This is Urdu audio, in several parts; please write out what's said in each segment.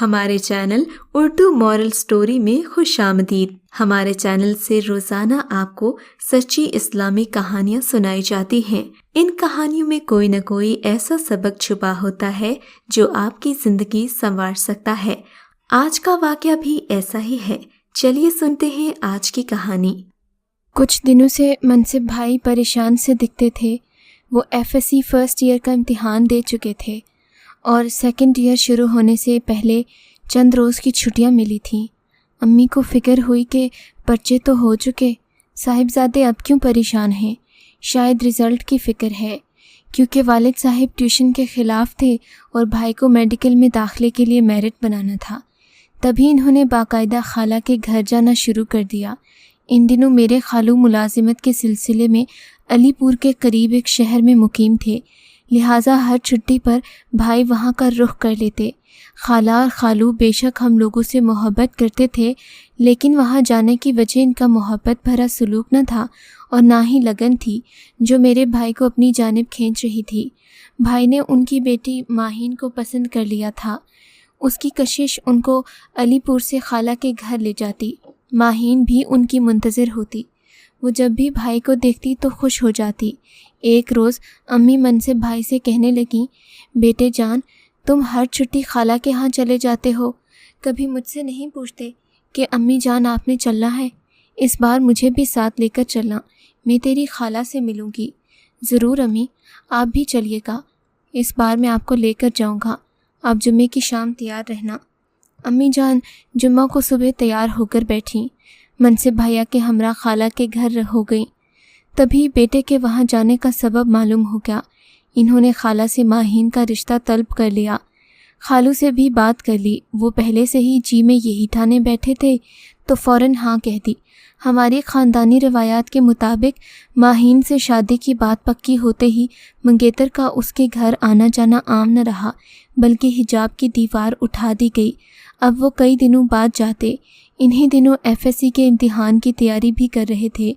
ہمارے چینل اردو مورل سٹوری میں خوش آمدید۔ ہمارے چینل سے روزانہ آپ کو سچی اسلامی کہانیاں سنائی جاتی ہیں۔ ان کہانیوں میں کوئی نہ کوئی ایسا سبق چھپا ہوتا ہے جو آپ کی زندگی سنوار سکتا ہے۔ آج کا واقعہ بھی ایسا ہی ہے۔ چلیے سنتے ہیں آج کی کہانی۔ کچھ دنوں سے منصب بھائی پریشان سے دکھتے تھے۔ وہ FSC فرسٹ ایئر کا امتحان دے چکے تھے اور سیکنڈ ایئر شروع ہونے سے پہلے چند روز کی چھٹیاں ملی تھیں۔ امی کو فکر ہوئی کہ پرچے تو ہو چکے، صاحبزادے اب کیوں پریشان ہیں؟ شاید رزلٹ کی فکر ہے، کیونکہ والد صاحب ٹیوشن کے خلاف تھے اور بھائی کو میڈیکل میں داخلے کے لیے میرٹ بنانا تھا۔ تبھی انہوں نے باقاعدہ خالہ کے گھر جانا شروع کر دیا۔ ان دنوں میرے خالو ملازمت کے سلسلے میں علی پور کے قریب ایک شہر میں مقیم تھے، لہٰذا ہر چھٹی پر بھائی وہاں کا رخ کر لیتے۔ خالہ اور خالو بے شک ہم لوگوں سے محبت کرتے تھے، لیکن وہاں جانے کی وجہ ان کا محبت بھرا سلوک نہ تھا اور نہ ہی لگن تھی جو میرے بھائی کو اپنی جانب کھینچ رہی تھی۔ بھائی نے ان کی بیٹی ماہین کو پسند کر لیا تھا۔ اس کی کشش ان کو علی پور سے خالہ کے گھر لے جاتی۔ ماہین بھی ان کی منتظر ہوتی۔ وہ جب بھی بھائی کو دیکھتی تو خوش ہو جاتی۔ ایک روز امی منصب بھائی سے کہنے لگیں، بیٹے جان، تم ہر چھٹی خالہ کے ہاں چلے جاتے ہو، کبھی مجھ سے نہیں پوچھتے کہ امی جان آپ نے چلنا ہے؟ اس بار مجھے بھی ساتھ لے کر چلنا، میں تیری خالہ سے ملوں گی۔ ضرور امی، آپ بھی چلیے گا، اس بار میں آپ کو لے کر جاؤں گا، آپ جمعے کی شام تیار رہنا۔ امی جان جمعہ کو صبح تیار ہو کر بیٹھیں، منصب بھائیا کے ہمراہ خالہ کے گھر ہو گئیں۔ تبھی بیٹے کے وہاں جانے کا سبب معلوم ہو گیا۔ انہوں نے خالہ سے ماہین کا رشتہ طلب کر لیا۔ خالو سے بھی بات کر لی، وہ پہلے سے ہی جی میں یہی ٹھانے بیٹھے تھے تو فوراً ہاں کہہ دی۔ ہماری خاندانی روایات کے مطابق ماہین سے شادی کی بات پکی ہوتے ہی منگیتر کا اس کے گھر آنا جانا عام نہ رہا، بلکہ حجاب کی دیوار اٹھا دی گئی۔ اب وہ کئی دنوں بعد جاتے۔ انہی دنوں FSC کے امتحان کی تیاری بھی کر رہے تھے۔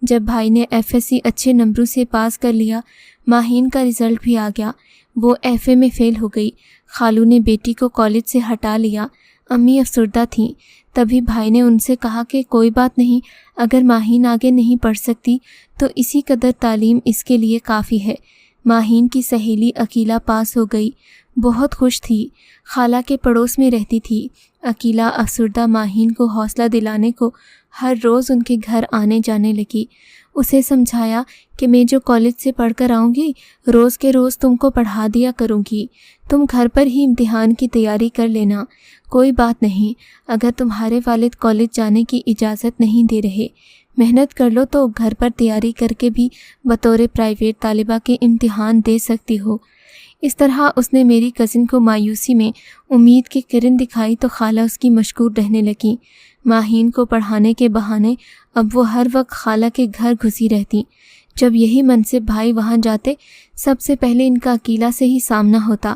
جب بھائی نے FSC اچھے نمبروں سے پاس کر لیا، ماہین کا رزلٹ بھی آ گیا۔ وہ FA میں فیل ہو گئی۔ خالو نے بیٹی کو کالج سے ہٹا لیا۔ امی افسردہ تھیں۔ تبھی بھائی نے ان سے کہا کہ کوئی بات نہیں، اگر ماہین آگے نہیں پڑھ سکتی تو اسی قدر تعلیم اس کے لیے کافی ہے۔ ماہین کی سہیلی عقیلہ پاس ہو گئی، بہت خوش تھی، خالہ کے پڑوس میں رہتی تھی۔ عقیلہ افسردہ ماہین کو حوصلہ دلانے کو ہر روز ان کے گھر آنے جانے لگی۔ اسے سمجھایا کہ میں جو کالج سے پڑھ کر آؤں گی، روز کے روز تم کو پڑھا دیا کروں گی، تم گھر پر ہی امتحان کی تیاری کر لینا۔ کوئی بات نہیں، اگر تمہارے والد کالج جانے کی اجازت نہیں دے رہے، محنت کر لو تو گھر پر تیاری کر کے بھی بطور پرائیویٹ طالبہ کے امتحان دے سکتی ہو۔ اس طرح اس نے میری کزن کو مایوسی میں امید کی کرن دکھائی تو خالہ اس کی مشکور رہنے لگیں۔ ماہین کو پڑھانے کے بہانے اب وہ ہر وقت خالہ کے گھر گھسی رہتی۔ جب یہی منصب بھائی وہاں جاتے، سب سے پہلے ان کا عقیلہ سے ہی سامنا ہوتا۔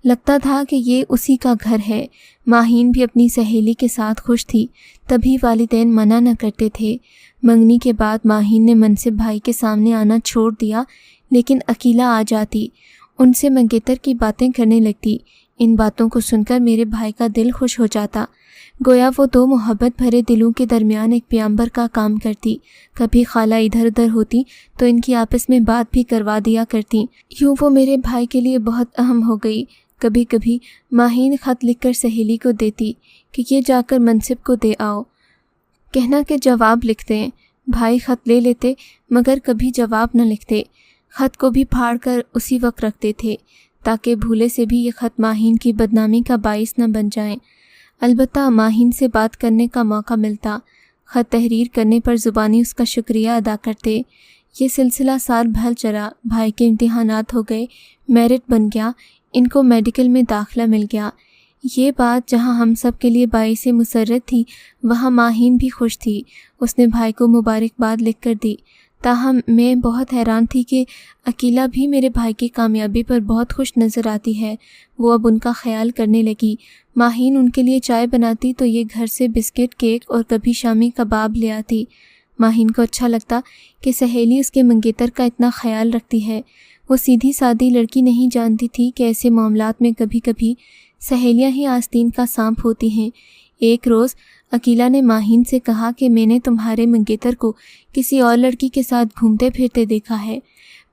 لگتا تھا کہ یہ اسی کا گھر ہے۔ ماہین بھی اپنی سہیلی کے ساتھ خوش تھی، تبھی والدین منع نہ کرتے تھے۔ منگنی کے بعد ماہین نے منصب بھائی کے سامنے آنا چھوڑ دیا، لیکن عقیلہ آ جاتی، ان سے منگیتر کی باتیں کرنے لگتی۔ ان باتوں کو سن کر میرے بھائی کا دل خوش ہو جاتا، گویا وہ دو محبت بھرے دلوں کے درمیان ایک پیامبر کا کام کرتی۔ کبھی خالہ ادھر ادھر ہوتی تو ان کی آپس میں بات بھی کروا دیا کرتی۔ یوں وہ میرے بھائی کے لیے بہت اہم ہو گئی۔ کبھی کبھی ماہین خط لکھ کر سہیلی کو دیتی کہ یہ جا کر منصب کو دے آؤ، کہنا کہ جواب لکھتے ہیں۔ بھائی خط لے لیتے مگر کبھی جواب نہ لکھتے، خط کو بھی پھاڑ کر اسی وقت رکھتے تھے تاکہ بھولے سے بھی یہ خط ماہین کی بدنامی کا باعث نہ بن جائیں۔ البتہ ماہین سے بات کرنے کا موقع ملتا، خط تحریر کرنے پر زبانی اس کا شکریہ ادا کرتے۔ یہ سلسلہ سال بھر چلا۔ بھائی کے امتحانات ہو گئے، میرٹ بن گیا، ان کو میڈیکل میں داخلہ مل گیا۔ یہ بات جہاں ہم سب کے لیے باعث مسرت تھی، وہاں ماہین بھی خوش تھی۔ اس نے بھائی کو مبارکباد لکھ کر دی۔ تاہم میں بہت حیران تھی کہ عقیلہ بھی میرے بھائی کی کامیابی پر بہت خوش نظر آتی ہے۔ وہ اب ان کا خیال کرنے لگی۔ ماہین ان کے لیے چائے بناتی تو یہ گھر سے بسکٹ، کیک اور کبھی شامی کباب لے آتی۔ ماہین کو اچھا لگتا کہ سہیلی اس کے منگیتر کا اتنا خیال رکھتی ہے۔ وہ سیدھی سادی لڑکی نہیں جانتی تھی کہ ایسے معاملات میں کبھی کبھی سہیلیاں ہی آستین کا سانپ ہوتی ہیں۔ ایک روز عقیلہ نے ماہین سے کہا کہ میں نے تمہارے منگیتر کو کسی اور لڑکی کے ساتھ گھومتے پھرتے دیکھا ہے۔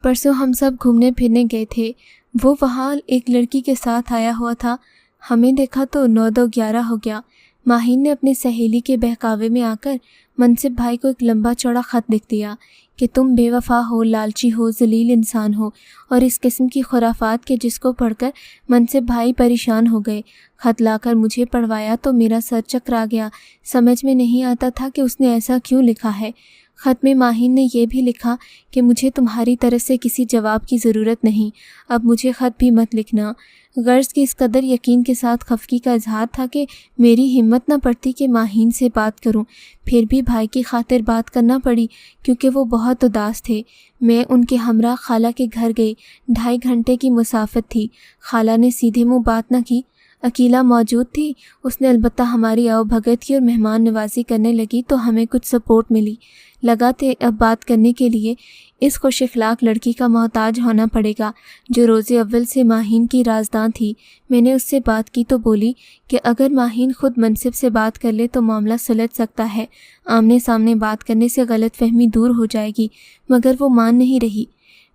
پرسوں ہم سب گھومنے پھرنے گئے تھے، وہ وہاں ایک لڑکی کے ساتھ آیا ہوا تھا، ہمیں دیکھا تو 9-2-11 ہو گیا۔ ماہین نے اپنی سہیلی کے بہکاوے میں آ کر منصف بھائی کو ایک لمبا چوڑا خط لکھ دیا کہ تم بے وفا ہو، لالچی ہو، ذلیل انسان ہو، اور اس قسم کی خرافات کے جس کو پڑھ کر منصف بھائی پریشان ہو گئے۔ خط لا کر مجھے پڑھوایا تو میرا سر چکرا گیا، سمجھ میں نہیں آتا تھا کہ اس نے ایسا کیوں لکھا ہے۔ خط میں ماہین نے یہ بھی لکھا کہ مجھے تمہاری طرف سے کسی جواب کی ضرورت نہیں، اب مجھے خط بھی مت لکھنا۔ غرض کی اس قدر یقین کے ساتھ خفگی کا اظہار تھا کہ میری ہمت نہ پڑتی کہ ماہین سے بات کروں، پھر بھی بھائی کی خاطر بات کرنا پڑی کیونکہ وہ بہت اداس تھے۔ میں ان کے ہمراہ خالہ کے گھر گئی، 2.5 گھنٹے کی مسافت تھی۔ خالہ نے سیدھے منہ بات نہ کی، عقیلہ موجود تھی، اس نے البتہ ہماری آؤ بھگت کی اور مہمان نوازی کرنے لگی تو ہمیں کچھ سپورٹ ملی۔ لگا تھے اب بات کرنے کے لیے اس خوش اخلاق لڑکی کا محتاج ہونا پڑے گا جو روز اول سے ماہین کی رازداں تھی۔ میں نے اس سے بات کی تو بولی کہ اگر ماہین خود منصف سے بات کر لے تو معاملہ سلجھ سکتا ہے، آمنے سامنے بات کرنے سے غلط فہمی دور ہو جائے گی، مگر وہ مان نہیں رہی۔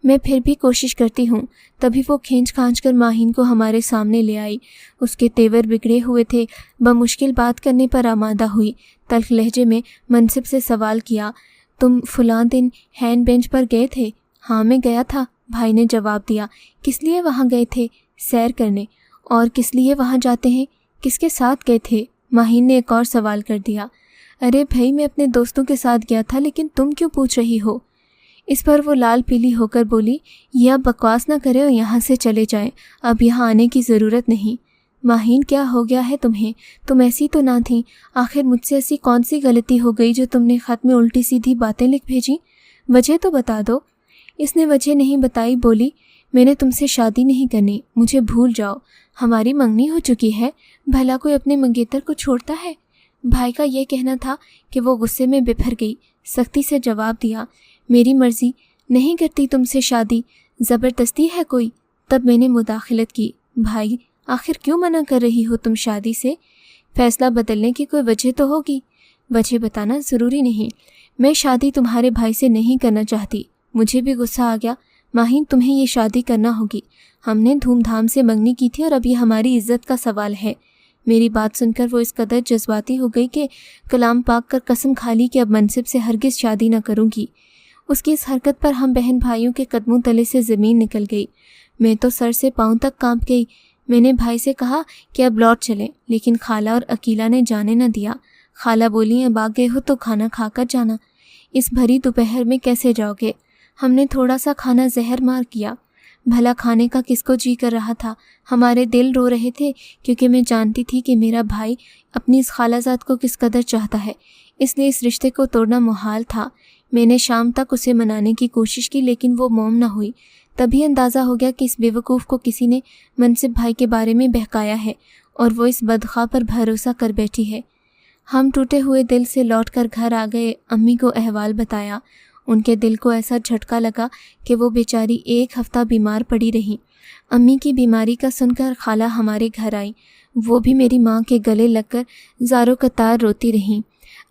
میں پھر بھی کوشش کرتی ہوں۔ تبھی وہ کھینچ کھانچ کر ماہین کو ہمارے سامنے لے آئی۔ اس کے تیور بگڑے ہوئے تھے، بمشکل بات کرنے پر آمادہ ہوئی۔ تلخ لہجے میں منصف سے سوال کیا، تم فلاں دن ہینڈ بینچ پر گئے تھے؟ ہاں میں گیا تھا، بھائی نے جواب دیا۔ کس لیے وہاں گئے تھے؟ سیر کرنے۔ اور کس لیے وہاں جاتے ہیں؟ کس کے ساتھ گئے تھے؟ ماہین نے ایک اور سوال کر دیا۔ ارے بھائی میں اپنے دوستوں کے ساتھ گیا تھا، لیکن تم کیوں پوچھ رہی ہو؟ اس پر وہ لال پیلی ہو کر بولی، یہ اب بکواس نہ کرے اور یہاں سے چلے جائیں، اب یہاں آنے کی ضرورت نہیں۔ ماہین کیا ہو گیا ہے تمہیں؟ تم ایسی تو نہ تھیں، آخر مجھ سے ایسی کون سی غلطی ہو گئی جو تم نے خط میں الٹی سیدھی باتیں لکھ بھیجی؟ وجہ تو بتا دو۔ اس نے وجہ نہیں بتائی، بولی میں نے تم سے شادی نہیں کرنی، مجھے بھول جاؤ، ہماری منگنی ہو چکی ہے، بھلا کوئی اپنے منگیتر کو چھوڑتا ہے؟ بھائی کا یہ کہنا تھا کہ وہ غصے میں بپھر گئی، سختی سے جواب دیا، میری مرضی، نہیں کرتی تم سے شادی، زبردستی ہے کوئی؟ تب میں نے مداخلت کی، بھائی آخر کیوں منع کر رہی ہو تم شادی سے؟ فیصلہ بدلنے کی کوئی وجہ تو ہوگی۔ وجہ بتانا ضروری نہیں، میں شادی تمہارے بھائی سے نہیں کرنا چاہتی۔ مجھے بھی غصہ آ گیا، ماہین تمہیں یہ شادی کرنا ہوگی، ہم نے دھوم دھام سے منگنی کی تھی اور اب یہ ہماری عزت کا سوال ہے۔ میری بات سن کر وہ اس قدر جذباتی ہو گئی کہ کلام پاک کر قسم کھا لی کہ اب منصف سے ہرگز شادی نہ کروں گی۔ اس کی اس حرکت پر ہم بہن بھائیوں کے قدموں تلے سے زمین نکل گئی، میں تو سر سے پاؤں تک کانپ گئی۔ میں نے بھائی سے کہا کہ اب لوٹ چلیں، لیکن خالہ اور عقیلہ نے جانے نہ دیا۔ خالہ بولی اب آ گئے ہو تو کھانا کھا کر جانا، اس بھری دوپہر میں کیسے جاؤ گے؟ ہم نے تھوڑا سا کھانا زہر مار کیا، بھلا کھانے کا کس کو جی کر رہا تھا؟ ہمارے دل رو رہے تھے کیونکہ میں جانتی تھی کہ میرا بھائی اپنی اس خالہ زاد کو کس قدر چاہتا ہے، اس لیے اس رشتے کو توڑنا محال تھا۔ میں نے شام تک اسے منانے کی کوشش کی لیکن وہ موم نہ ہوئی۔ تبھی اندازہ ہو گیا کہ اس بیوقوف کو کسی نے منصف بھائی کے بارے میں بہکایا ہے اور وہ اس بدخواہ پر بھروسہ کر بیٹھی ہے۔ ہم ٹوٹے ہوئے دل سے لوٹ کر گھر آ گئے، امی کو احوال بتایا۔ ان کے دل کو ایسا جھٹکا لگا کہ وہ بیچاری 1 ہفتہ بیمار پڑی رہی۔ امی کی بیماری کا سن کر خالہ ہمارے گھر آئی، وہ بھی میری ماں کے گلے لگ کر زاروں قطار روتی رہیں،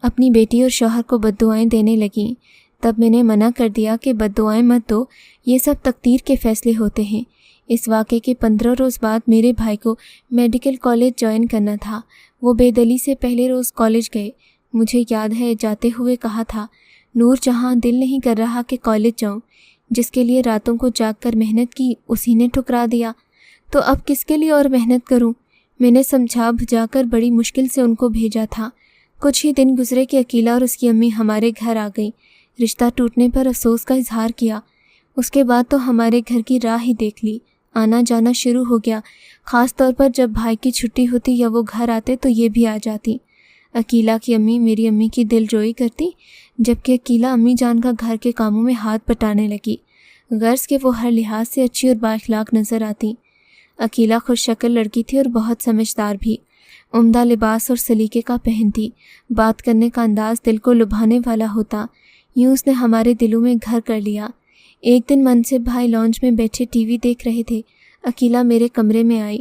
اپنی بیٹی اور شوہر کو بددعائیں دینے لگیں۔ تب میں نے منع کر دیا کہ بددعائیں مت دو، یہ سب تقدیر کے فیصلے ہوتے ہیں۔ اس واقعے کے 15 روز بعد میرے بھائی کو میڈیکل کالج جوائن کرنا تھا۔ وہ بے دلی سے پہلے روز کالج گئے۔ مجھے یاد ہے جاتے ہوئے کہا تھا، نور جہاں دل نہیں کر رہا کہ کالج جاؤں، جس کے لیے راتوں کو جاگ کر محنت کی اسی نے ٹھکرا دیا، تو اب کس کے لیے اور محنت کروں؟ میں نے سمجھا بجھا کر بڑی مشکل سے ان کو بھیجا تھا۔ کچھ ہی دن گزرے کہ عقیلہ اور اس کی امی ہمارے گھر آ گئیں، رشتہ ٹوٹنے پر افسوس کا اظہار کیا۔ اس کے بعد تو ہمارے گھر کی راہ ہی دیکھ لی، آنا جانا شروع ہو گیا، خاص طور پر جب بھائی کی چھٹی ہوتی یا وہ گھر آتے تو یہ بھی آ جاتی۔ عقیلہ کی امی میری امی کی دل جوئی کرتی، جبکہ عقیلہ امی جان کا گھر کے کاموں میں ہاتھ بٹانے لگی، غرض کہ وہ ہر لحاظ سے اچھی اور بااخلاق نظر آتی۔ عقیلہ خوش شکل لڑکی تھی اور بہت سمجھدار بھی، عمدہ لباس اور سلیقے کا پہنتی، بات کرنے کا انداز دل کو لبھانے والا ہوتا، یوں اس نے ہمارے دلوں میں گھر کر لیا۔ ایک دن منصف بھائی لانج میں بیٹھے ٹی وی دیکھ رہے تھے، عقیلہ میرے کمرے میں آئی،